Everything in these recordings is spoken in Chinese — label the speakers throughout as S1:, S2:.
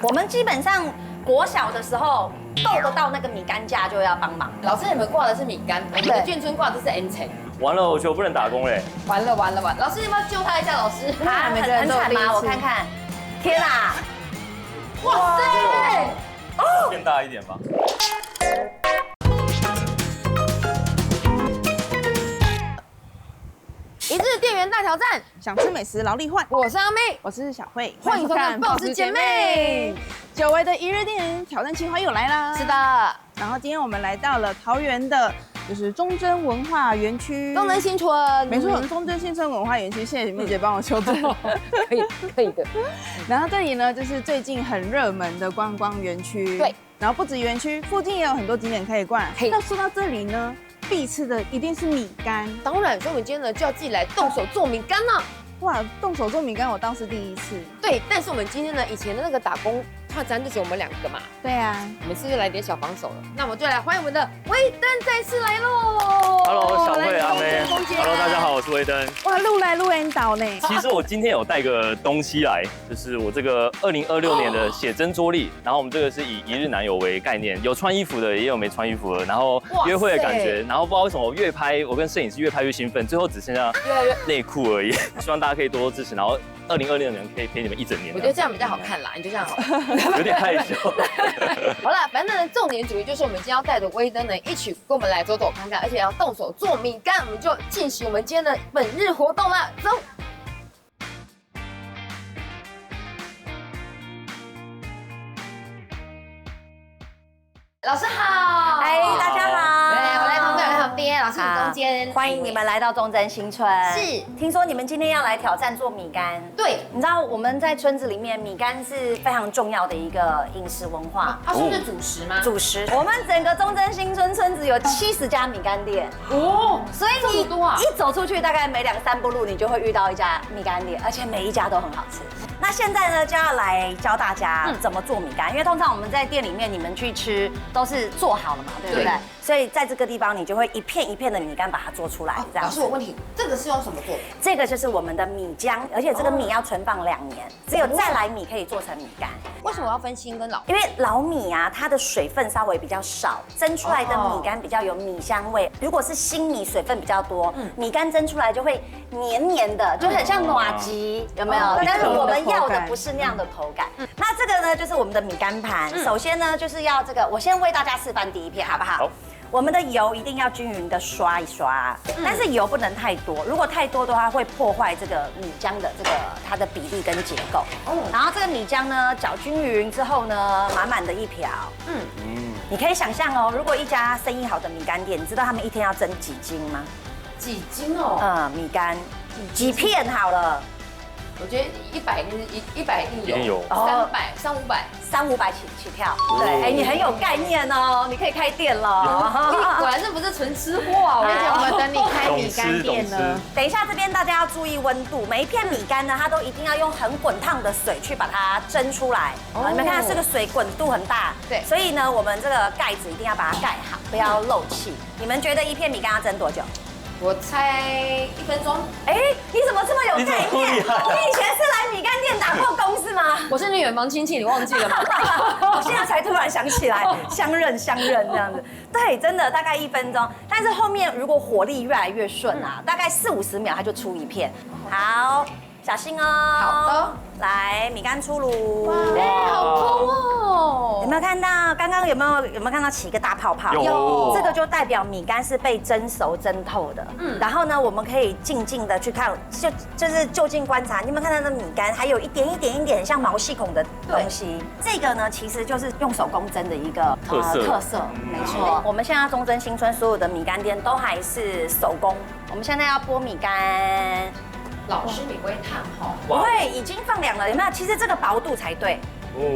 S1: 我们基本上国小的时候够得到那个米干架就要帮忙。
S2: 老师，你们挂的是米干，我们的眷村挂的是 N 层。
S3: 完了，我觉得我不能打工嘞。
S2: 完了！老师，你要不要救他一下？老师，
S1: 他很惨吗？我看看，天啊！
S2: 哇塞！
S3: 变大一点吧。
S2: 一日店员大挑战，
S4: 想吃美食劳力换，
S2: 我是阿妹，
S4: 我是小慧，
S2: 欢迎收看《BOSS 姐妹》。
S4: 久违的一日店员挑战计划又来啦！
S2: 是的，
S4: 然后今天我们来到了桃园的，就是忠贞文化园区。
S2: 东能新村，
S4: 没错，忠贞新村文化园区，谢谢蜜姐帮我修正。
S2: 可以的。
S4: 然后这里呢，就是最近很热门的观光园区。
S2: 对。
S4: 然后不止园区，附近也有很多景点可以逛。
S2: 嘿，
S4: 那说到这里呢，必吃的一定是米干。
S2: 当然，所以我们今天呢就要自己来动手做米干了。
S4: 哇，动手做米干我倒是第一次。
S2: 对，但是我们今天呢，以前的那个打工套餐就只有我们2个嘛。
S4: 对啊，
S2: 我们是不是来点小帮手了？那我们就来欢迎我们的威登再次来喽
S3: Hello， 小慧阿妹。Hello， 大家好，我是威登。
S4: 哇，路来路人岛呢。
S3: 其实我今天有带个东西来，就是我这个2026年的写真桌历。然后我们这个是以一日男友为概念，有穿衣服的，也有没穿衣服的，然后约会的感觉。然后不知道为什么我越拍，我跟摄影师越拍越兴奋，最后只剩下
S2: 越来越
S3: 内裤而已。希望大家可以多多支持，然后2026年可以陪你们一整年。
S2: 我觉得这样比较好看啦，你就这样好了。
S3: 有点害羞。
S2: 好了，反正呢，重点主题就是我们今天要带着威登呢一起跟我们来走走看看，而且要动手做米干，我们就进行我们今天的本日活动啦，走。老师好，
S1: 哎，大家好，
S2: 对，我来旁边，我来旁边，老师你中间，
S1: 欢迎你们来到忠贞新村。
S2: 是，
S1: 听说你们今天要来挑战做米干。
S2: 对，
S1: 你知道我们在村子里面，米干是非常重要的一个饮食文化。
S2: 它是不是主食吗？
S1: 主食。我们整个忠贞新村村子有70家米干店
S2: 哦，
S1: 所以你
S2: 这么多啊！
S1: 一走出去，大概每2、3步路，你就会遇到一家米干店，而且每一家都很好吃。那现在呢，就要来教大家怎么做米干，因为通常我们在店里面，你们去吃都是做好了嘛，对不对？所以在这个地方，你就会一片一片的米干把它做出来，这样。
S2: 老师，我问题，这个是用什么做的？
S1: 这个就是我们的米浆，而且这个米要存放2年，只有再来米可以做成米干。
S2: 为什么要分新跟老？
S1: 因为老米啊，它的水分稍微比较少，蒸出来的米干比较有米香味。如果是新米，水分比较多，米干蒸出来就会黏黏的，就很像麻糬，有没有？但是我们要的不是那样的口感。那这个呢，就是我们的米干盘。首先呢，就是要这个，我先为大家示范第一片，好不好？
S3: 好。
S1: 我们的油一定要均匀的刷一刷，但是油不能太多，如果太多的话会破坏这个米浆的这个它的比例跟结构。然后这个米浆呢搅均匀之后呢，满满的一瓢。你可以想象哦，如果一家生意好的米干店，你知道他们一天要蒸几斤吗？
S2: 几斤哦？
S1: 米干几片好了？
S2: 我觉得100一定有
S3: ，300、
S1: 300-500起跳。对，哎，你很有概念哦，你可以开店了。
S2: 果然这不是纯吃货啊！我跟你讲，
S4: 我们等你开米干店呢。
S1: 等一下，这边大家要注意温度，每一片米干呢，它都一定要用很滚烫的水去把它蒸出来。你们看这个水滚度很大，
S2: 对，
S1: 所以呢，我们这个盖子一定要把它盖好，不要漏气。你们觉得一片米干要蒸多久？
S2: 我猜1分钟。
S1: 哎，你怎么这么有概念？你以前是来米干店打过工是吗？
S2: 我是你远房亲戚，你忘记了吗？
S1: 我现在才突然想起来，相认这样子。对，真的大概1分钟，但是后面如果火力越来越顺啊，大概40-50秒它就出一片。好，小心哦。
S2: 好的。
S1: 来，米干出炉。
S2: 哇，好空哦！
S1: 有没有看到？刚刚有没有看到起一个大泡泡？
S3: 有。
S1: 这个就代表米干是被蒸熟蒸透的。然后呢，我们可以静静的去看，就是就近观察。你有没有看到那米干还有一点像毛细孔的东西？这个呢，其实就是用手工蒸的一个特色。没错。我们现在忠贞新村所有的米干店都还是手工。我们现在要剥米干。
S2: 老师，你不会烫哈？
S1: 不会，已经放凉了，有没有？其实这个薄度才对。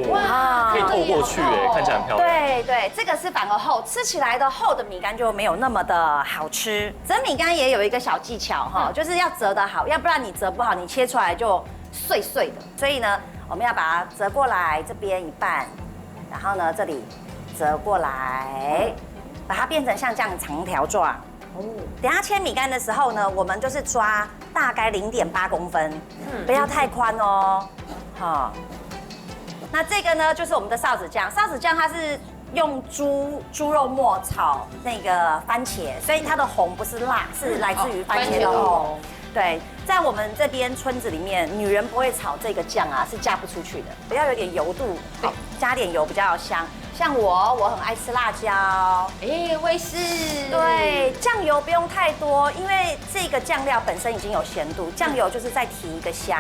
S3: 哇，可以透过去哎，看起来很漂亮。
S1: 对，这个是反而厚，吃起来的厚的米干就没有那么的好吃。折米干也有一个小技巧哈，就是要折得好，要不然你折不好，你切出来就碎碎的。所以呢，我们要把它折过来，这边一半，然后呢这里折过来，把它变成像这样长条状。等下切米干的时候呢，我们就是抓大概0.8公分，不要太宽哦。好，那这个呢，就是我们的臊子酱。臊子酱它是用猪肉末炒那个番茄，所以它的红不是辣，是来自于番茄的红。对，在我们这边村子里面，女人不会炒这个酱啊，是嫁不出去的。不要有点油度，好，加点油比较香。像我很爱吃辣椒，
S2: 我也是。
S1: 对，酱油不用太多，因为这个酱料本身已经有咸度，酱油就是再提一个香。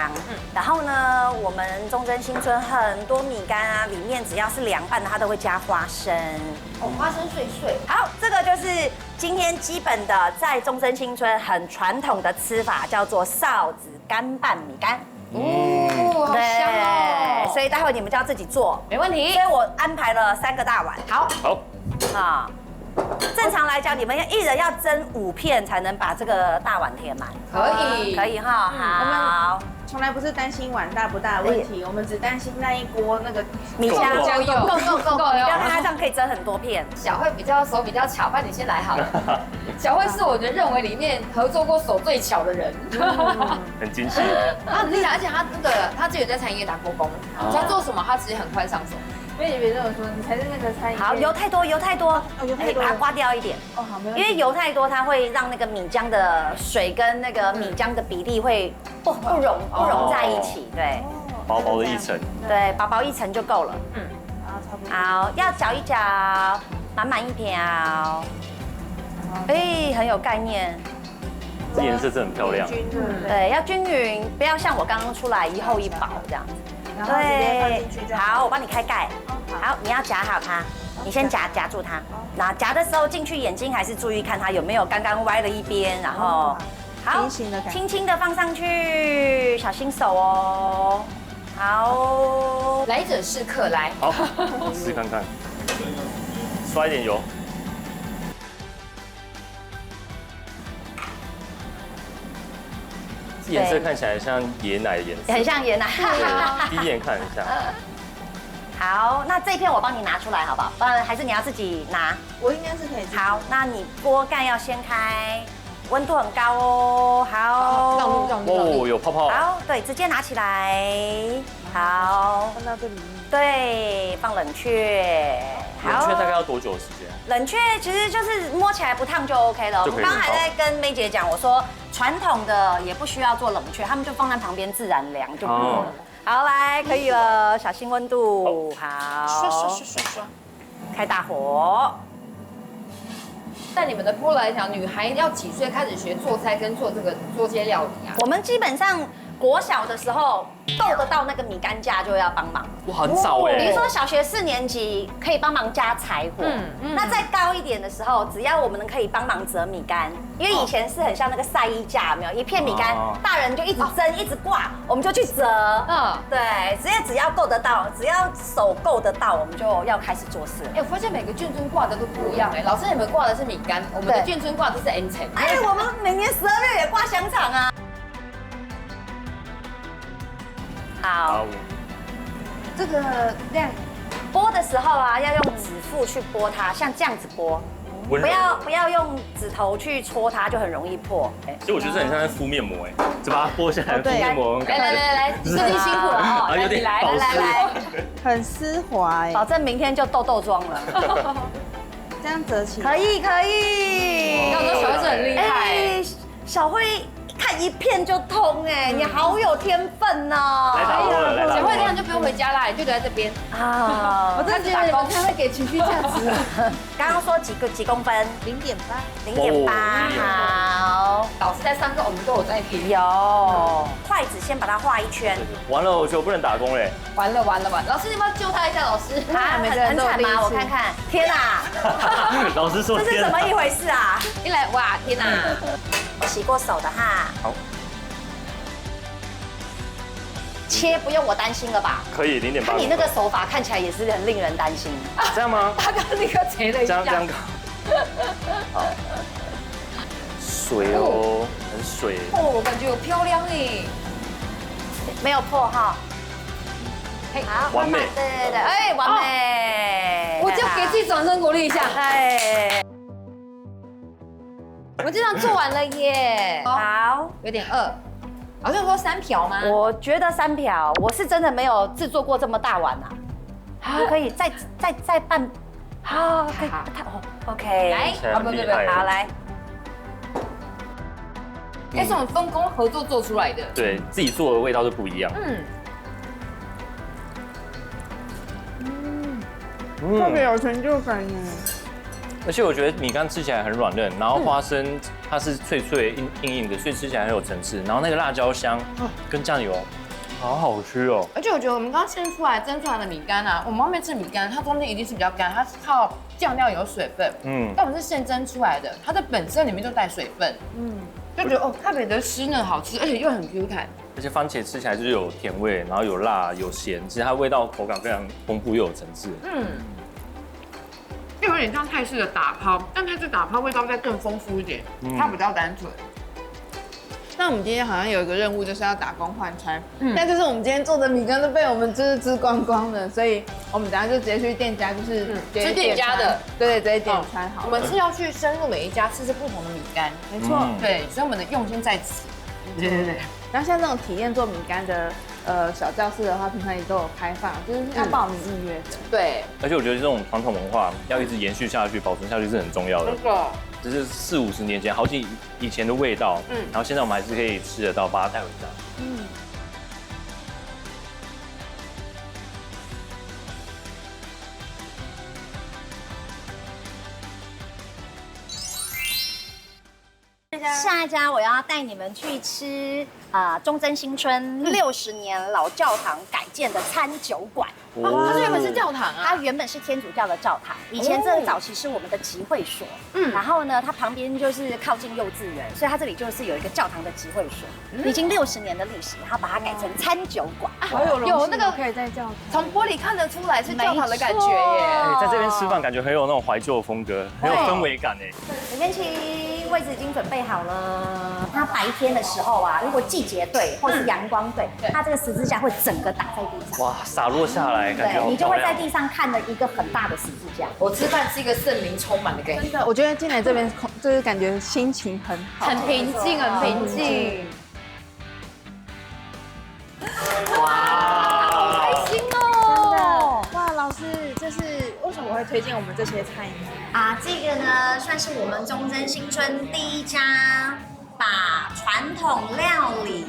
S1: 然后呢，我们中正新村很多米干啊，里面只要是凉拌的，它都会加花生。
S2: 花生碎碎。
S1: 好，这个就是今天基本的，在中正新村很传统的吃法，叫做臊子干拌米干。
S2: 好香哦！
S1: 所以待会你们就要自己做，
S2: 没问题。
S1: 所以我安排了3个大碗。
S2: 好，
S1: 啊，正常来讲，你们一人要蒸5片才能把这个大碗填满。可以哈。好，
S4: 从来不是担心碗大不大的问题，我们只担心那一锅那个
S1: 米浆
S2: 够，
S1: 不要看它这样可以蒸很多片。
S2: 小慧手比较巧，不然你先来好了。小慧是我认为里面合作过手最巧的人，
S3: 很惊喜。
S2: 他很厉害，而且他自己有在餐饮业打过工，他做什么他其实很快上手。
S4: 因为你别这么说，你才是那个餐饮。
S1: 好，油太多，油太多，把它刮掉一点。
S4: 哦，好，没有。
S1: 因为油太多，它会让那个米浆的水跟那个米浆的比例会不融在一起。对，
S3: 薄薄的一层。
S1: 对，薄薄一层就够了。
S4: 好，差不多。
S1: 好，要搅一搅，满一瓢。很有概念。
S3: 这颜色真的很漂亮。
S1: 对，要均匀，不要像我刚刚出来一厚一薄这样子。
S4: 然后直接放进去就好。
S1: 好，我帮你开盖。好，你要夹好它，你先夹住它。那夹的时候进去，眼睛还是注意看它有没有刚刚歪了一边，然后好，轻轻的放上去，小心手哦。好，
S2: 来者是客，来。
S3: 好，试看看，刷一点油。颜色看起来像椰奶的颜色，
S1: 很像椰奶。
S3: 第一眼看一下。
S1: 好，那这一片我帮你拿出来好不好？不然还是你要自己拿。
S4: 我应该是可以。
S1: 好，那你锅盖要掀开，温度很高哦。好，
S3: 哦，有泡泡。
S1: 好，对，直接拿起来。好，
S4: 放到这里面。
S1: 对，放冷却。
S3: 冷却大概要多久的时间？
S1: 冷却其实就是摸起来不烫就 OK 了。我们刚刚还在跟梅姐讲，我说传统的也不需要做冷却，他们就放在旁边自然凉就过了。好，来，可以了，小心温度。好，刷，开大火。
S2: 在你们的部落来讲，女孩要几岁开始学做菜跟做这些料理啊？
S1: 我们基本上国小的时候够得到那个米干架就要帮忙。
S3: 哇，很早哎。
S1: 比如说小学4年级可以帮忙加柴火，那再高一点的时候，只要我们可以帮忙折米干，因为以前是很像那个晒衣架，没有一片米干，大人就一直蒸一直挂，我们就去折。对，只要够得到，只要手够得到，我们就要开始做事。
S2: 我发现每个眷村挂的都不一样哎，老师你们挂的是米干，我们的眷村挂的是 N 层。
S1: 我们每年12月也挂香肠啊。好，
S4: 这个量
S1: 剥的时候啊，要用指腹去剥它，像这样子剥，不要用指头去戳它，就很容易破。
S3: 其实我觉得这很像在敷面膜哎，就把它剥下来敷面膜。
S2: 来，最近辛苦了哦，
S3: 有点
S1: 来，
S4: 很丝滑哎，
S1: 保证明天就痘妆了。
S4: 这样折起来
S1: 可以。
S2: 那我们小慧是很厉害，
S1: 小慧。看一片就通哎，你好有天分哦！
S3: 来打我了，
S2: 小慧这样就不用回家啦，你就留在这边
S1: 啊。
S2: 我真的觉得你们才会给情绪价值。
S1: 刚刚说几公分？0.8。好。
S2: 老师在上课，我们都有在听。
S1: 有。筷子先把它画一圈。
S3: 完了，我觉得我不能打工嘞。
S2: 完了！老师，你要救他一下，老师。
S1: 他很惨吗？我看看。天哪！
S3: 老师说
S1: 这是怎么一回事啊？
S2: 一来哇，天哪！
S1: 我洗过手的哈。
S3: 好。
S1: 切不用我担心了吧？
S3: 可以0.8。
S1: 看你那个手法看起来也是很令人担心。
S3: 这样吗？
S2: 他刚那个切了一下。
S3: 这样好。水哦，很水。
S2: 我感觉有漂亮哎。
S1: 没有破哈。好，
S3: 完美。
S1: 对，完美。
S2: 我就给自己掌声鼓励一下。我这样做完了耶，
S1: 好，
S2: 有点饿。老师说3瓢吗？
S1: 我觉得3瓢，我是真的没有制作过这么大碗啊。好，可以再拌，好，可以，OK，
S2: 来，
S3: 厉害
S1: 好来。
S2: 是我们分工合作做出来的，
S3: 对自己做的味道是不一样。
S4: 特别有成就感呢。
S3: 而且我觉得米干吃起来很软嫩，然后花生它是脆脆硬的，所以吃起来很有层次。然后那个辣椒香跟酱油，好好吃哦。
S2: 而且我觉得我们刚刚蒸出来的米干啊，我们外面吃米干，它中间一定是比较干，它是靠酱料有水分。但我们是现蒸出来的，它的本身里面就带水分。就觉得特别的湿嫩好吃，而且又很 Q 弹。
S3: 而且番茄吃起来就是有甜味，然后有辣有咸，其实它味道口感非常丰富又有层次。
S2: 又有点像泰式的打抛，但泰式打抛味道再更丰富一点，它比较单纯。
S4: 那我们今天好像有一个任务，就是要打工换餐。但就是我们今天做的米干都被我们吃光光了，所以我们等下就直接去店家，就是
S2: 吃店家的，
S4: 对，直接点餐好。
S2: 我们是要去深入每一家吃不同的米干，
S4: 没错，
S2: 对，所以我们的用心在此。对。
S4: 然后像这种体验做米干的小教室的话，平常也都有开放，就是要报名预约的。
S2: 对，
S3: 而且我觉得这种传统文化要一直延续下去、保存下去是很重要的。这是40-50年前好几以前的味道，然后现在我们还是可以吃得到，把它带回家。
S1: 下一家我要带你们去吃中正新村60年老教堂改建的餐酒馆。
S2: 它原本是教堂啊，
S1: 它原本是天主教的教堂，以前这个早期是我们的集会所。然后呢，它旁边就是靠近幼稚园，所以它这里就是有一个教堂的集会所，已经60年的历史，然后把它改成餐酒馆。
S4: 有那个可以在教堂，
S2: 从玻璃看得出来是教堂的感觉耶。
S3: 在这边吃饭感觉很有那种怀旧风格，很有氛围感哎。
S1: 李建奇，位置已经准备好了。它白天的时候啊，如果季节对或是阳光对，它这个十字架会整个打在地上。
S3: 哇，洒落下来，感觉
S1: 对，你就会在地上看了一个很大的十字架。
S2: 我吃饭是一个圣灵充满的感觉，
S4: 真的，我觉得进来这边就是感觉心情很好，
S2: 很平静，很平静。
S1: 哇，好开心哦！
S4: 哇，老师，这是为什么我会推荐我们这些菜呢？
S1: 这个呢算是我们中正新村第一家把传统料理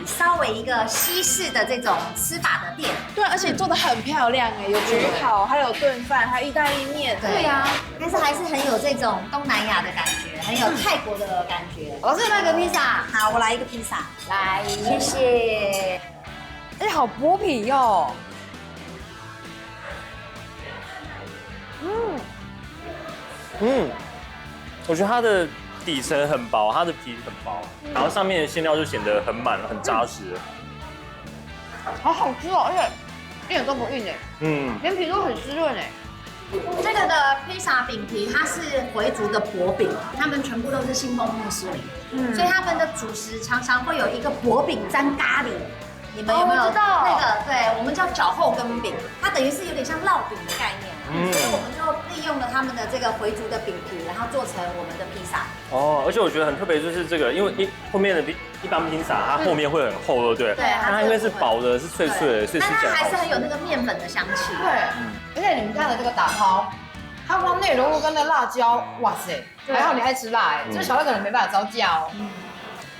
S1: 稍微一个西式的这种吃法的店。
S4: 对，而且做的很漂亮哎，有焗烤，还有炖饭，还有意大利面。
S1: 对呀，但是还是很有这种东南亚的感觉，很有泰国的感觉。
S2: 老师那个披萨，
S1: 好，我来一个披萨，来，谢谢。
S2: 好薄皮哟。
S3: 我觉得它的底层很薄，它的皮很薄，然后上面的馅料就显得很满、很扎实。
S2: 好好吃哦，而且一点都不硬哎，连皮都很湿润哎。
S1: 这个的披萨饼皮它是回族的薄饼，他们全部都是信奉穆斯林，所以他们的主食常常会有一个薄饼沾咖喱。你们有没有
S2: 知道
S1: 那个？对，我们叫绞后根饼，它等于是有点像烙饼的概念。所以我们就利用了他们的这个回族的饼皮，然后做成我们的披萨。
S3: 而且我觉得很特别，就是这个，因为后面的一般披萨，它后面会很厚，对不对？
S1: 对，
S3: 它因为是薄的，是脆脆的，所以吃起来
S1: 但它还是很有那个面粉的香气。
S2: 对，而且你们看的这个打抛，它光内容物跟那辣椒，哇塞，还好你爱吃辣哎，这小孩可能没办法招架哦。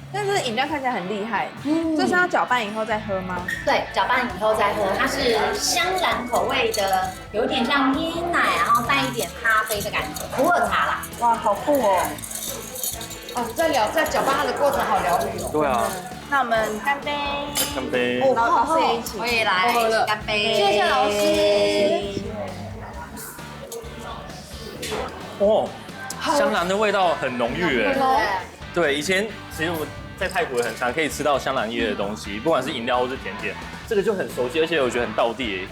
S4: 但是饮料看起来很厉害，这是要搅拌以后再喝吗？
S1: 对，搅拌以后再喝，它是香兰口味的，有点像椰奶，然后带一点咖啡的感觉，普洱茶啦。
S4: 哇，好酷哦！
S2: 在搅拌它的过程好疗愈哦。
S3: 对啊，
S4: 那我们干杯！
S3: 干杯！
S4: 然后老师也一起，
S1: 我也来干杯！
S2: 谢谢老师。
S3: 香兰的味道很浓郁哎。对，以前其实我们在泰国很常可以吃到香兰叶的东西，不管是饮料或是甜点，这个就很熟悉，而且我觉得很道地，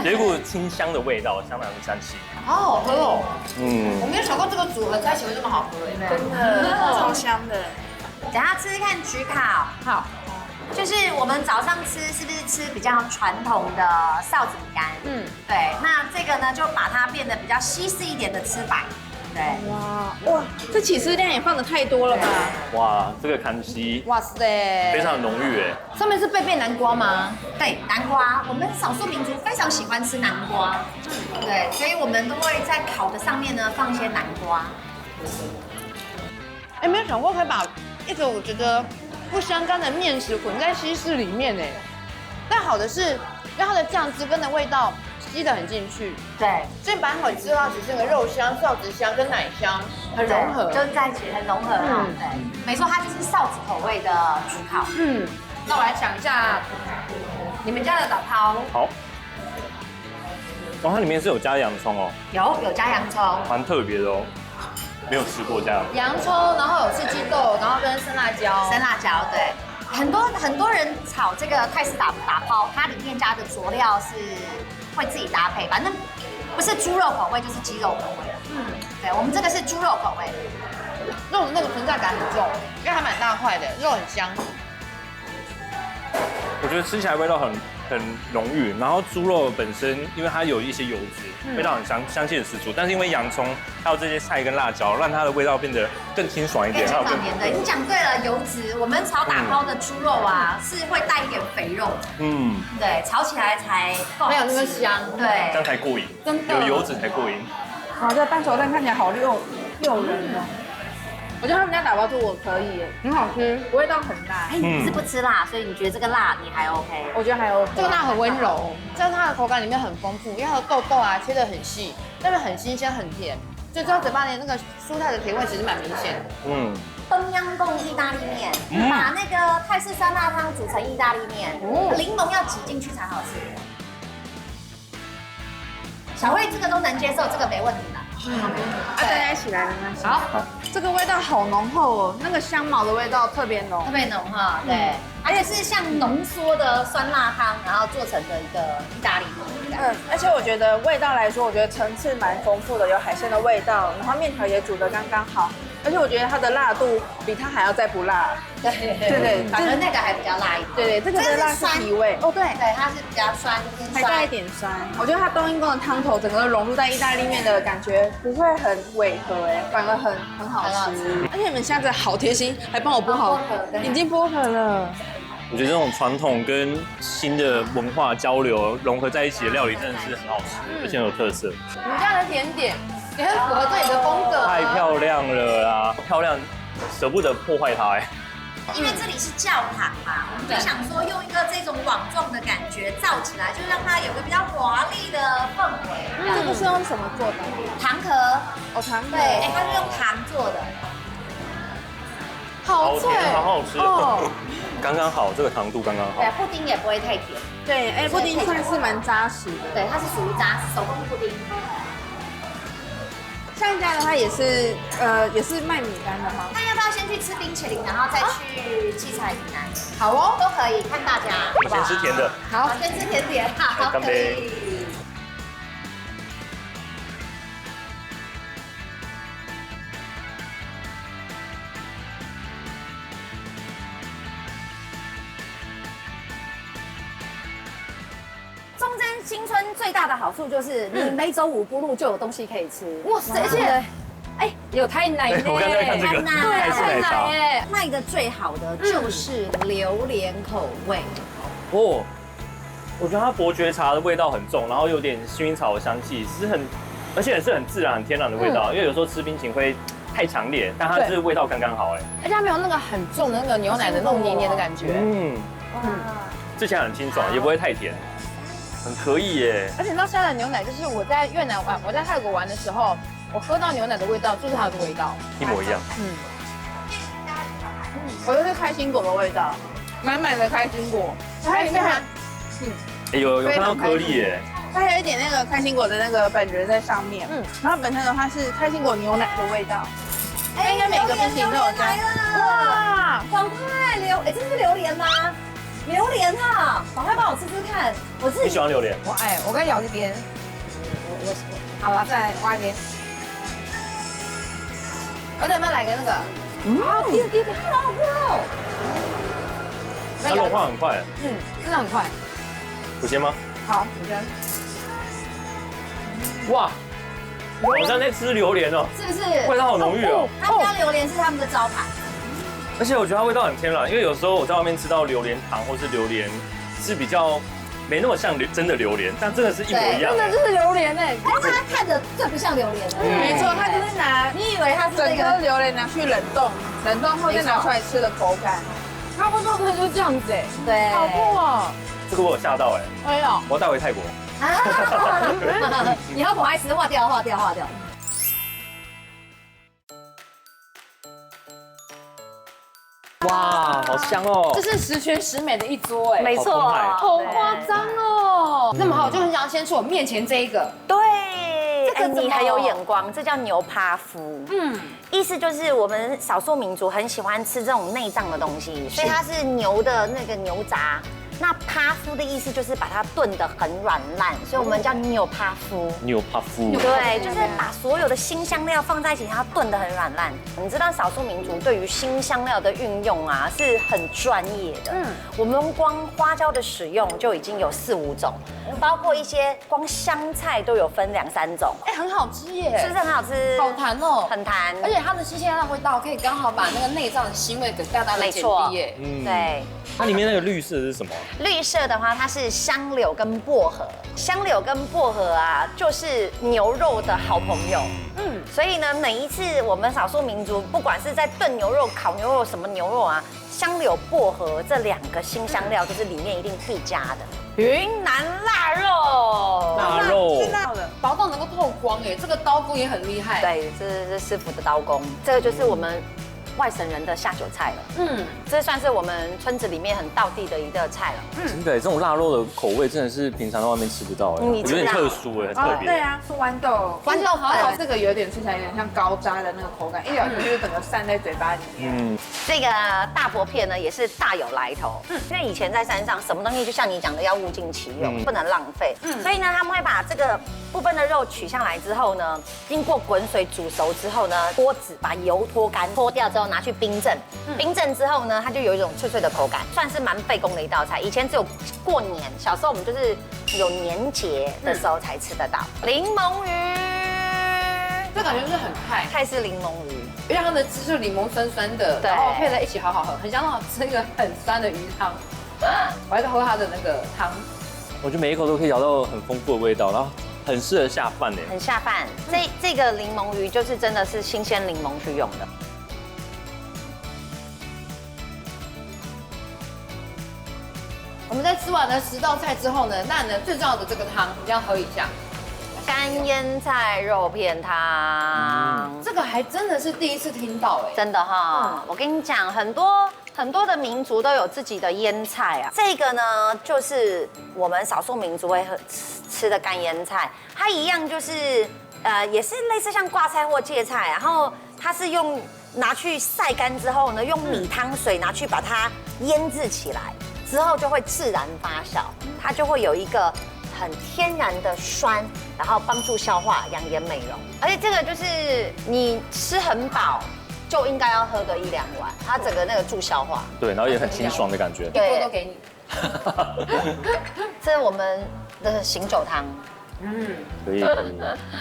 S3: 有一股清香的味道，香兰的香气。
S2: 好好喝哦。我没有想过这个组合在一起会这么好喝哎。
S4: 真的超香的。
S1: 等下吃吃看焗烤。好。就是我们早上吃是不是吃比较传统的臊子米干？对。那这个呢，就把它变得比较西式一点的吃法。对，
S4: 哇，这起司量也放的太多了吧？
S3: 哇，这个康熙
S2: 哇塞，
S3: 非常浓郁哎。
S2: 上面是贝贝南瓜吗？
S1: 对，南瓜，我们少数民族非常喜欢吃南瓜，对，所以我们都会在烤的上面呢放一些南瓜。
S2: 哎，没有想过可以把一个我觉得不相干的面食混在西式里面哎。但好的是，让它的酱汁跟的味道吸得很进去，
S1: 对，
S2: 所以把它吃到只是那个肉香、臊子香跟奶香很融合。
S1: 就在一起很融合哈。对，没错，它就是臊子口味的焗烤。
S2: 那我来想一下，你们家的打抛，
S3: 好。哦，它里面是有加洋葱哦，
S1: 有加洋葱，
S3: 蛮特别的哦，没有吃过这样。
S2: 洋葱，然后有四季豆，然后跟生辣椒，
S1: 生辣椒，对。很多人炒这个泰式打抛，它里面加的佐料是会自己搭配，反正不是猪肉口味就是鸡肉口味。对，我们这个是猪肉口味，
S2: 肉的那个存在感很重，因为它蛮大块的，肉很香。
S3: 我觉得吃起来味道很浓郁，然后猪肉本身因为它有一些油脂，味道很香气很十足，但是因为洋葱还有这些菜跟辣椒，让它的味道变得更清爽一点，
S1: 还有更甜的。你讲对了，油脂，我们炒打抛的猪肉啊是会带一点肥肉，对，炒起来才
S2: 没有那么香，
S1: 对，
S3: 这样才过瘾，
S2: 真的
S3: 有油脂才过瘾。
S4: 好，这半熟蛋看起来好诱人哦。我觉得他们家打包猪我可以耶，很好吃，味道很辣。
S1: 哎，你是不吃辣，所以你觉得这个辣你还 OK？
S4: 我觉得还 OK。
S2: 这个辣很温柔，在它的口感里面很丰富，因为它的豆豆啊切得很细，但是很新鲜很甜，所以在嘴巴里那个蔬菜的甜味其实蛮明显的。
S1: 冬阴功意大利面，把那个泰式酸辣汤煮成意大利面，柠檬要挤进去才好吃。小慧这个都能接受，这个没问题啦。
S4: 大家一起来没关系。好，这个味道好浓厚哦，那个香茅的味道特别浓，
S1: 特别浓哈，对，而且是像浓缩的酸辣汤，然后做成的一个意大利面。
S4: 而且我觉得味道来说，我觉得层次蛮丰富的，有海鲜的味道，然后面条也煮得刚刚好，而且我觉得它的辣度比它还要再不辣。对，
S1: 反正那个还比较辣一点。
S4: 对，这个的辣是提味。
S1: 哦，对，它是比较酸，
S4: 还带一点酸。我觉得它冬阴功的汤头整个都融入在意大利面的感觉，不会很违和哎，反而很好吃。而且你们现在好贴心，还帮我剥好，已经剥好了。
S3: 我觉得这种传统跟新的文化交流融合在一起的料理真的是很好吃，而且很有特色。
S2: 你们家的甜点也很符合这里的风格，
S3: 太漂亮了啦！漂亮，舍不得破坏它哎。
S1: 因为这里是教堂嘛，我们就想说用一个这种网状的感觉造起来，就让它有个比较华丽的氛围。
S4: 这个是用什么做的？
S1: 糖壳，
S4: 糖壳。
S1: 对，它是用糖做的。
S2: 好脆，
S3: 好好吃哦，刚刚好，这个糖度刚刚好。
S1: 对，布丁也不会太甜。
S4: 对，布丁算是蛮扎实的。
S1: 对，它是属于扎实手工布丁。
S4: 上一家的话也是卖米干的吗？
S1: 那要不要先去吃冰淇淋，然后再去七彩云南？
S2: 好哦，
S1: 都可以，看大家。
S3: 我先吃甜的。
S1: 好，先吃甜点，好，
S3: 干杯。
S1: 中正新村最大的好处就是你每走5步路就有东西可以吃。
S2: 哇塞，而且，哎，有太奶呢，
S3: 我刚才看这个泰式奶茶，
S1: 卖的最好的就是榴莲口味。
S3: 哦，我觉得它伯爵茶的味道很重，然后有点薰衣草的香气，而且是很自然、很天然的味道。因为有时候吃冰淇淋会太强烈，但它是味道刚刚好哎。
S2: 而且它没有那个很重的那个牛奶的那种黏黏的感觉。
S3: 吃起来很清爽，也不会太甜。很可以耶！
S2: 而且那现在的牛奶，就是我在越南玩，我在泰国玩的时候，我喝到牛奶的味道就是它的味道，
S3: 一模一样。
S4: 我就是开心果的味道，满满的开心果，它里面还，
S3: 有看到颗粒耶，
S4: 它还有一点那个开心果的那个本人在上面，然后本身的话是开心果牛奶的味道，应该每个冰淇淋都有加。
S1: 哇，赶快这是榴莲吗？榴莲哈，赶快帮我吃吃看。
S3: 你喜欢榴莲？
S2: 我刚咬一边，好了，再来挖一边。我等下来个那个，
S1: 第二好好吃哦。
S3: 它融化很快，
S2: 真的很快。
S3: 我先吗？
S2: 好，你先。
S3: 哇，好像在吃榴莲哦，
S1: 是不是？
S3: 味道好浓郁哦。
S1: 他们家榴莲是他们的招牌。
S3: 而且我觉得它味道很天然，因为有时候我在外面吃到榴莲糖或是榴莲是比较没那么像真的榴莲，但真的是一模一样。
S4: 真的就是榴莲哎，
S1: 但是它看着最不像榴莲的。
S4: 没错，它就是拿
S1: 你以为它是
S4: 整颗
S1: 这个？
S4: 榴莲拿去冷冻，冷冻后再拿出来吃的口感。差不多可能就这样子哎，
S1: 对，
S4: 好酷哦！
S3: 这个我有吓到哎，
S4: 哎呀，
S3: 我要带回泰国。
S1: 以后不爱吃，划掉。
S3: 哇，好香哦！
S2: 这是十全十美的一桌哎，
S1: 没错，
S3: 好澎湃
S2: 好夸张哦。那么好，我就很想要先吃我面前这一个，
S1: 对，
S2: 这个怎么
S1: 你很有眼光，这叫牛趴夫。意思就是我们少数民族很喜欢吃这种内脏的东西，所以它是牛的那个牛杂。那趴夫的意思就是把它炖得很软烂，所以我们叫牛趴夫。
S3: 牛帕夫，
S1: 对，就是把所有的辛香料放在一起，然后炖得很软烂。你知道少数民族对于辛香料的运用啊是很专业的。我们光花椒的使用就已经有4、5种，包括一些光香菜都有分2、3种，
S2: 哎，很好吃耶，
S1: 是不是很好吃？
S2: 好弹哦，
S1: 很弹，
S2: 而且它的新鲜的味道可以刚好把那个内脏的腥味给大大的减低耶。
S1: 对。
S3: 它里面那个绿色是什么？
S1: 绿色的话，它是香柳跟薄荷。香柳跟薄荷啊，就是牛肉的好朋友。所以呢，每一次我们少数民族，不管是在炖牛肉、烤牛肉什么牛肉啊，香柳、薄荷这2个新香料，就是里面一定必加的。云南腊肉，
S3: 腊肉，
S4: 知道的，
S2: 薄到能够透光哎，这个刀工也很厉害。
S1: 对，这是师傅的刀工，这个就是我们外省人的下酒菜了。这算是我们村子里面很道地的一道菜了。
S3: 真的，这种腊肉的口味真的是平常在外面吃不到哎，
S1: 你知道
S3: 有点特殊哎，很特别。
S4: 对啊，是豌豆，
S1: 豌豆粉
S4: 这个有点吃起来有点像高渣的那个口感，一咬下去就整个散在嘴巴里面。
S1: 这个大薄片呢也是大有来头，因为以前在山上什么东西就像你讲的要物尽其用，不能浪费，所以呢他们会把这个部分的肉取下来之后呢，经过滚水煮熟之后呢，脱脂把油脱干，脱掉之后拿去冰镇，冰镇之后呢，它就有一种脆脆的口感，算是蛮费工的一道菜。以前只有过年，小时候我们就是有年节的时候才吃得到。柠檬鱼，
S2: 这感觉就是很派，
S1: 泰式柠檬鱼。
S2: 因为它的汁是柠檬酸酸的，
S1: 对
S2: 然后配在一起好好喝，很像那种吃一个很酸的鱼汤。我还在喝它的那个汤，
S3: 我觉得每一口都可以咬到很丰富的味道，然后很适合下饭哎。
S1: 很下饭。这个柠檬鱼就是真的是新鲜柠檬去用的。
S2: 我们在吃完了10道菜之后呢，那呢最重要的这个汤一定要喝一下。
S1: 干腌菜肉片汤，
S2: 这个还真的是第一次听到哎，
S1: 真的哈，我跟你讲，很多的民族都有自己的腌菜啊。这个呢，就是我们少数民族会吃的干腌菜，它一样就是也是类似像挂菜或芥菜，然后它是拿去晒干之后呢，用米汤水拿去把它腌制起来，之后就会自然发酵，它就会有一个很天然的酸，然后帮助消化、养颜美容。而且这个就是你吃很饱就应该要喝个1、2碗，它整个那个助消化。
S3: 对，然后也很清爽的感觉。
S2: 一锅都给你。
S1: 这是我们的醒酒汤。
S3: 可以。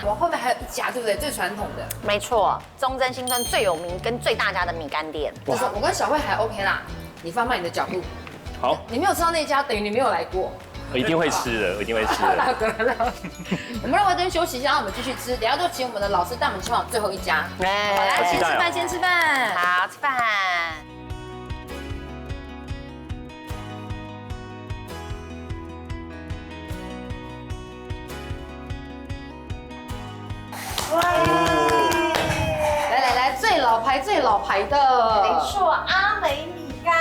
S2: 我后面还有一家，对不对？最传统的，
S1: 没错，中正新村最有名跟最大家的米干店。
S2: 就是我跟小慧还 OK 啦，你放慢你的脚步。
S3: 好，
S2: 你没有吃到那家，等于你没有来过。
S3: 我一定会吃的，我一定会吃的。
S2: 我们让维珍休息一下，让我们继续吃。等一下就请我们的老师带我们去往最后一家。
S1: 来，
S3: 好期待哦
S2: 先吃饭。
S1: 好，吃饭。
S2: 来，最老牌的。
S1: 没错，阿美米干。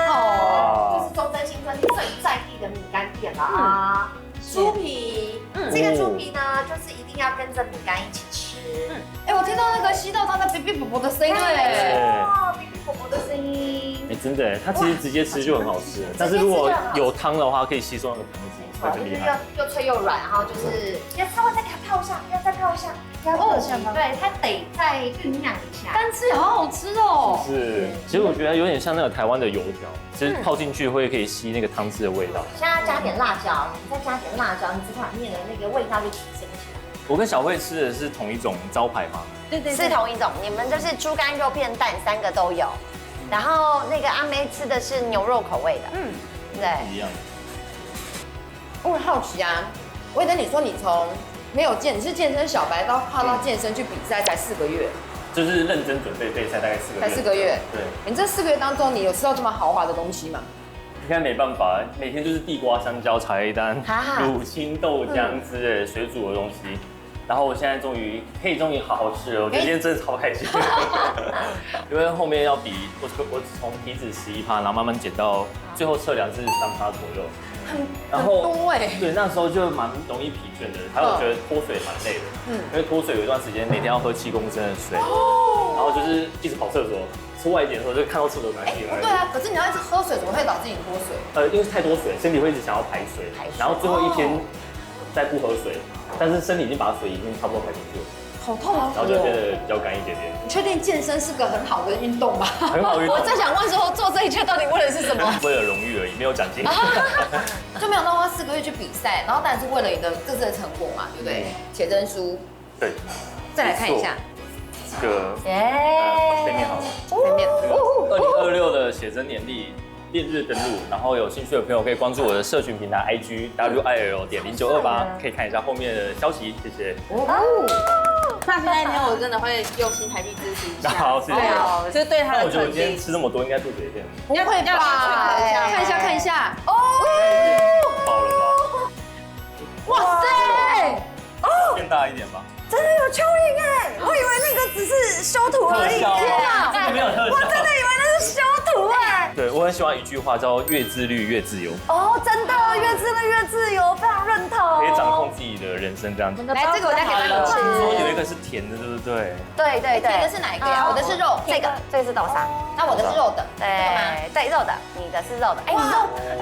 S2: 哦，
S1: 这是中正新村最在地的米干店了啊。猪皮，这个猪皮呢，就是一定要跟着米干一起吃。
S2: 哎，我听到那个吸到它的哔哔啵啵的声音
S1: 没
S2: 哎。
S1: 错，哔哔啵啵的声音。
S3: 哎，真的，它其实直接吃就很好吃了，但是如果有汤的话，可以吸收那个汤汁，会很厉害。
S1: 又脆又软，然后就是要稍微再给它泡一下，要再泡一下，要热一下吗？对，它得再酝酿一下。
S2: 单吃也好好吃哦。
S3: 是，其实我觉得有点像那个台湾的油条，其实泡进去会可以吸那个汤汁的味道。
S1: 现在加点辣椒，你再加点辣椒，你这碗面的那个味道就提升起来。
S3: 我跟小慧吃的是同一种招牌吗？
S4: 对
S1: 是同一种，你们就是猪肝肉片蛋3个都有，然后那个阿妹吃的是牛肉口味的，对，
S3: 一样。
S2: 我很好奇啊，我也跟你说，你从没有你是健身小白到跨到健身去比赛才4个月，
S3: 就是认真准备备赛大概4个月。
S2: 才4个月。
S3: 对，
S2: 你这4个月当中，你有吃到这么豪华的东西吗？
S3: 应该没办法，每天就是地瓜、香蕉、茶叶蛋、
S1: 哈
S3: 乳清豆浆之类的水煮的东西。然后我现在终于好好吃了，我觉得今天真的超开心。因为后面要比我从体脂11%，然后慢慢减到最后测量是3%左右。
S2: 很多哎。
S3: 对，那时候就蛮容易疲倦的，还有觉得脱水蛮累的。因为脱水有一段时间每天要喝7公升的水，然后就是一直跑厕所。出外景的时候就看到厕所难进来。
S2: 对啊，可是你要一直喝水，怎么会导致你脱水？
S3: 因为太多水，身体会一直想要排水，然后最后一天再不喝水，但是身体已经把水已经差不多排进去了，
S2: 好痛啊！
S3: 然后就变得比较干一点点。
S2: 你确定健身是个很好的运动吗？
S3: 很好运动。
S1: 我正想问说，做这一切到底为的是什么？
S3: 为了荣誉而已，没有奖金。
S2: 就没有到花4个月去比赛，然后当然是为了你的这次的成果嘛，对不对？写真书。
S3: 对。
S2: 再来看一下。
S3: 这个背面好了，
S2: 背面。
S3: 2026的写真年历烈日登录，然后有兴趣的朋友可以关注我的社群平台 IG WIL.0928，可以看一下后面的消息，谢谢。
S4: 那那一天我真的会用心台币支持一下。
S3: 好，谢谢。
S4: 就是对他的
S3: 那我觉得我
S4: 肯定。
S3: 今天吃那么多，应该肚子也变
S2: 不会吧？看一下，看一下。哦，
S3: 饱了吧？
S1: 哇塞，
S3: 变大一点吧。
S1: 真的有蚯蚓哎！我以为那个只是修图而已。天哪，
S3: 这个没有特效。
S1: 我真的以为那是修图哎。
S3: 对，我很喜欢一句话叫“越自律越自由”。
S1: 哦，真的，越自律越自由，非常认同。
S3: 可以掌控自己的人生这样子。
S2: 来，这个我再给他们吃。
S3: 说有一个是甜的，对不对？
S1: 对对对。
S2: 甜的是哪一个呀？我的是肉，
S1: 这个是豆沙。
S2: 那我的是肉的。
S1: 对肉的，你的是肉的。哎，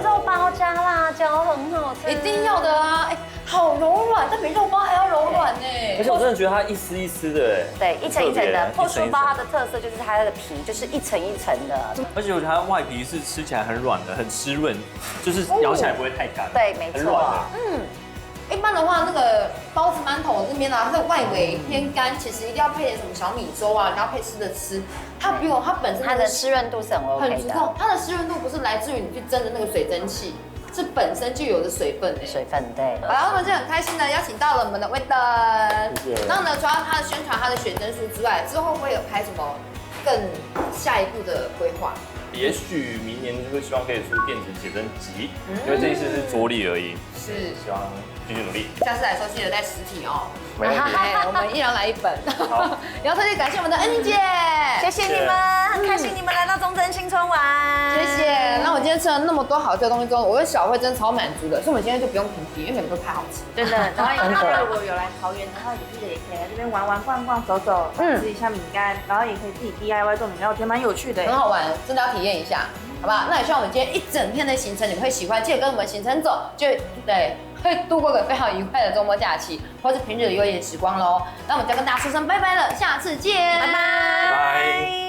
S1: 肉包加辣椒很好吃。
S2: 一定要的啊！哎，好柔软，它比肉包还要柔软呢。
S3: 而且我真的觉得它一丝一丝的，
S1: 对，一层一层的。破酥包它的特色就是它的皮就是一层一层的。
S3: 而且我觉得它外皮是吃起来很软的，很湿润，就是咬起来不会太干。
S1: 对，没错。
S2: 一般的话，那个包子、馒头这边啊，它的外围偏干，其实一定要配点什么小米粥啊，然后配湿的吃。它不用，它本身
S1: 它的湿润度是很 OK 的。
S2: 很足够，它的湿润度不是来自于你去蒸的那个水蒸气，是本身就有的水分。
S1: 水分对。
S2: 好了，我们就很开心的邀请到了我们的威登。然后呢，除了他的宣传他的写真书之外，之后会有拍什么更下一步的规划？
S3: 也许明年就会希望可以出电子写真集，因为这一次是着力而已，
S2: 是
S3: 希望继续努力。
S2: 下次来说记得带实体哦。
S3: 没问题。
S2: 我们一人来1本。
S3: 好，
S2: 然后特别感谢我们的恩妮姐，
S1: 谢谢你们，很开心你们来到中正新春玩，
S2: 谢谢。那我今天吃了那么多好吃的东西之后，我跟小慧真的超满足的，所以我们今天就不用评比，因为每个都太好吃。
S4: 真的，然后大家如果有来桃园的话，也记得也可以来这边玩玩、逛逛、走走，吃一下米干，然后也可以自己 DIY 做米干，我觉得蛮有趣的。
S2: 很好玩，真的要体验一下，好不好？那也希望我们今天一整天的行程你们会喜欢，记得跟我们行程走，就对，会度过个非常愉快的周末假期，或是平日的悠闲时光喽。那我们就要跟大家说声拜拜了，下次见，拜拜。
S3: 拜。